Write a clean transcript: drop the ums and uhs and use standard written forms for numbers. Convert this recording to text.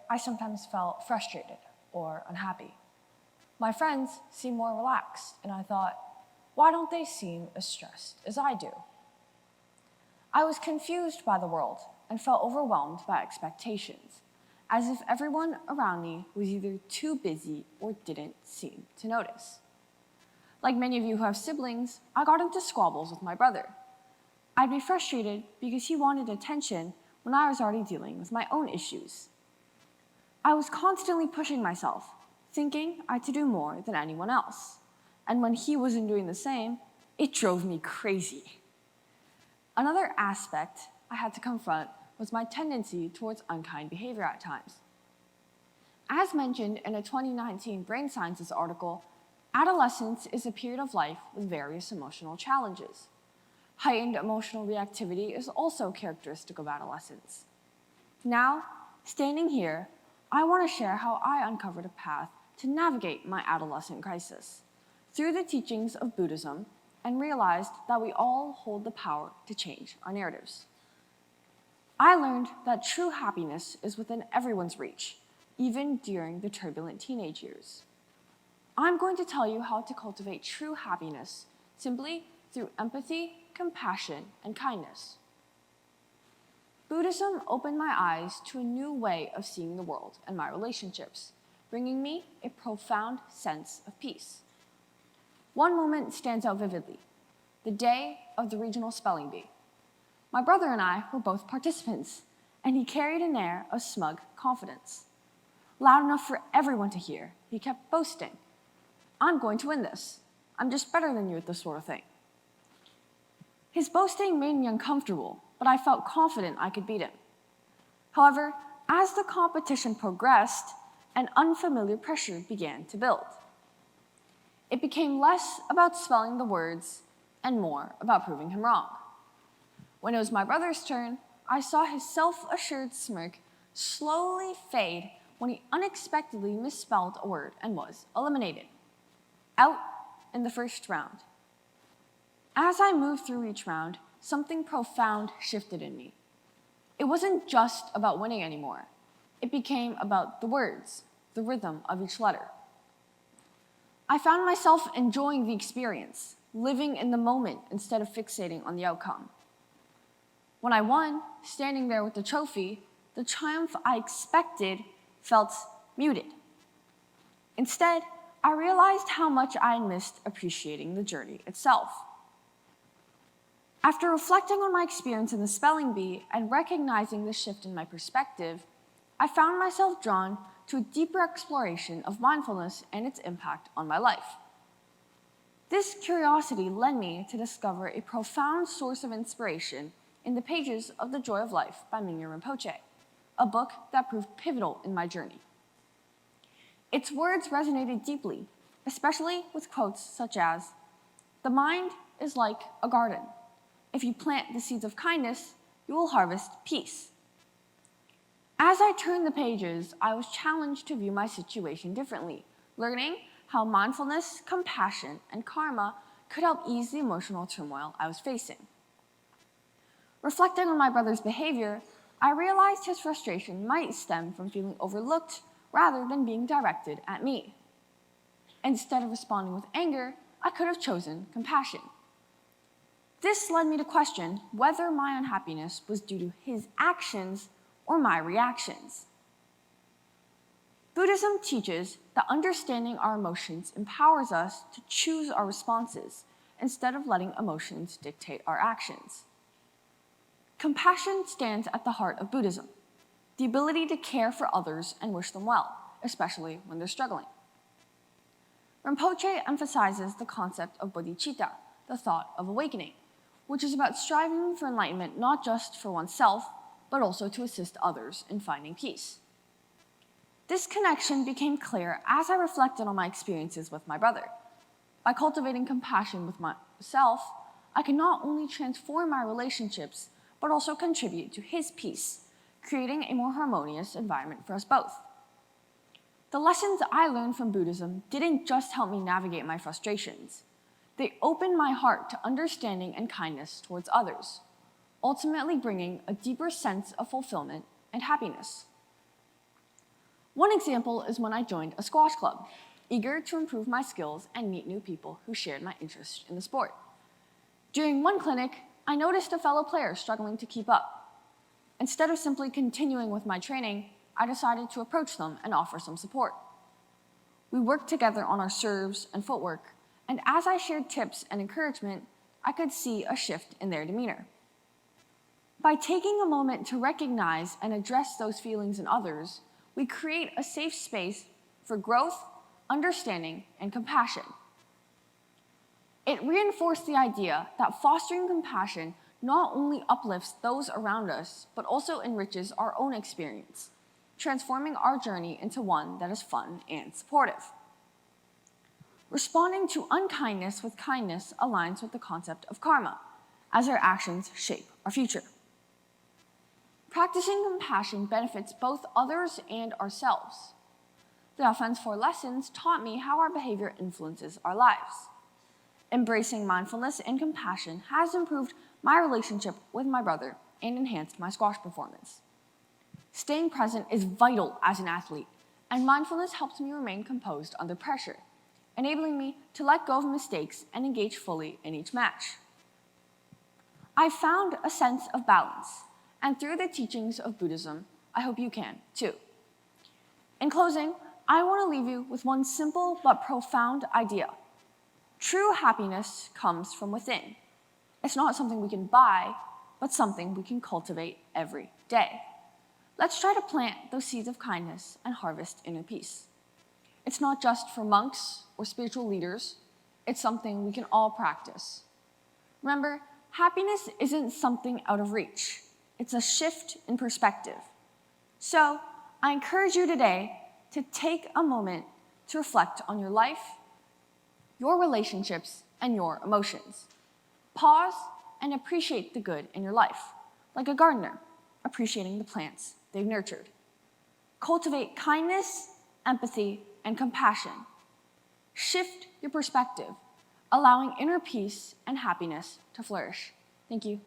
I sometimes felt frustrated or unhappy. My friends seemed more relaxed, and I thought, why don't they seem as stressed as I do? I was confused by the world and felt overwhelmed by expectations, as if everyone around me was either too busy or didn't seem to notice. Like many of you who have siblings, I got into squabbles with my brother. I'd be frustrated because he wanted attention when I was already dealing with my own issues. I was constantly pushing myself, thinking I had to do more than anyone else. And when he wasn't doing the same, it drove me crazy. Another aspect I had to confront was my tendency towards unkind behavior at times. As mentioned in a 2019 Brain Sciences article, adolescence is a period of life with various emotional challenges. Heightened emotional reactivity is also characteristic of adolescence. Now, standing here, I want to share how I uncovered a path to navigate my adolescent crisis through the teachings of Buddhism and realized that we all hold the power to change our narratives. I learned that true happiness is within everyone's reach, even during the turbulent teenage years. I'm going to tell you how to cultivate true happiness simply through empathy, compassion, and kindness. Buddhism opened my eyes to a new way of seeing the world and my relationships, bringing me a profound sense of peace. One moment stands out vividly: the day of the regional spelling bee. My brother and I were both participants, and he carried an air of smug confidence. Loud enough for everyone to hear, he kept boasting, "I'm going to win this. I'm just better than you at this sort of thing." His boasting made me uncomfortable, but I felt confident I could beat him. However, as the competition progressed, an unfamiliar pressure began to build. It became less about spelling the words and more about proving him wrong. When it was my brother's turn, I saw his self-assured smirk slowly fade when he unexpectedly misspelled a word and was eliminated. Out in the first round. As I moved through each round, something profound shifted in me. It wasn't just about winning anymore. It became about the words, the rhythm of each letter. I found myself enjoying the experience, living in the moment instead of fixating on the outcome. When I won, standing there with the trophy, the triumph I expected felt muted. Instead, I realized how much I had missed appreciating the journey itself. After reflecting on my experience in the spelling bee and recognizing the shift in my perspective, I found myself drawn to a deeper exploration of mindfulness and its impact on my life. This curiosity led me to discover a profound source of inspiration in the pages of The Joy of Life by Mingyur Rinpoche, a book that proved pivotal in my journey. Its words resonated deeply, especially with quotes such as, "The mind is like a garden. If you plant the seeds of kindness, you will harvest peace." As I turned the pages, I was challenged to view my situation differently, learning how mindfulness, compassion, and karma could help ease the emotional turmoil I was facing. Reflecting on my brother's behavior, I realized his frustration might stem from feeling overlooked rather than being directed at me. Instead of responding with anger, I could have chosen compassion. This led me to question whether my unhappiness was due to his actions or my reactions. Buddhism teaches that understanding our emotions empowers us to choose our responses instead of letting emotions dictate our actions. Compassion stands at the heart of Buddhism, the ability to care for others and wish them well, especially when they're struggling. Rinpoche emphasizes the concept of bodhicitta, the thought of awakening, which is about striving for enlightenment not just for oneself, but also to assist others in finding peace. This connection became clear as I reflected on my experiences with my brother. By cultivating compassion with myself, I can not only transform my relationships, but also contribute to his peace, creating a more harmonious environment for us both. The lessons I learned from Buddhism didn't just help me navigate my frustrations. They opened my heart to understanding and kindness towards others, ultimately bringing a deeper sense of fulfillment and happiness. One example is when I joined a squash club, eager to improve my skills and meet new people who shared my interest in the sport. During one clinic, I noticed a fellow player struggling to keep up. Instead of simply continuing with my training, I decided to approach them and offer some support. We worked together on our serves and footwork, and as I shared tips and encouragement, I could see a shift in their demeanor. By taking a moment to recognize and address those feelings in others, we create a safe space for growth, understanding, and compassion. It reinforced the idea that fostering compassion not only uplifts those around us, but also enriches our own experience, transforming our journey into one that is fun and supportive. Responding to unkindness with kindness aligns with the concept of karma, as our actions shape our future. Practicing compassion benefits both others and ourselves. The Offense 4 lessons taught me how our behavior influences our lives. Embracing mindfulness and compassion has improved my relationship with my brother and enhanced my squash performance. Staying present is vital as an athlete, and mindfulness helps me remain composed under pressure, enabling me to let go of mistakes and engage fully in each match. I found a sense of balance, and through the teachings of Buddhism, I hope you can too. In closing, I want to leave you with one simple but profound idea. True happiness comes from within. It's not something we can buy, but something we can cultivate every day. Let's try to plant those seeds of kindness and harvest inner peace. It's not just for monks or spiritual leaders, it's something we can all practice. Remember, happiness isn't something out of reach. It's a shift in perspective. So, I encourage you today to take a moment to reflect on your life, your relationships, and your emotions. Pause and appreciate the good in your life, like a gardener appreciating the plants they've nurtured. Cultivate kindness, empathy, and compassion. Shift your perspective, allowing inner peace and happiness to flourish. Thank you.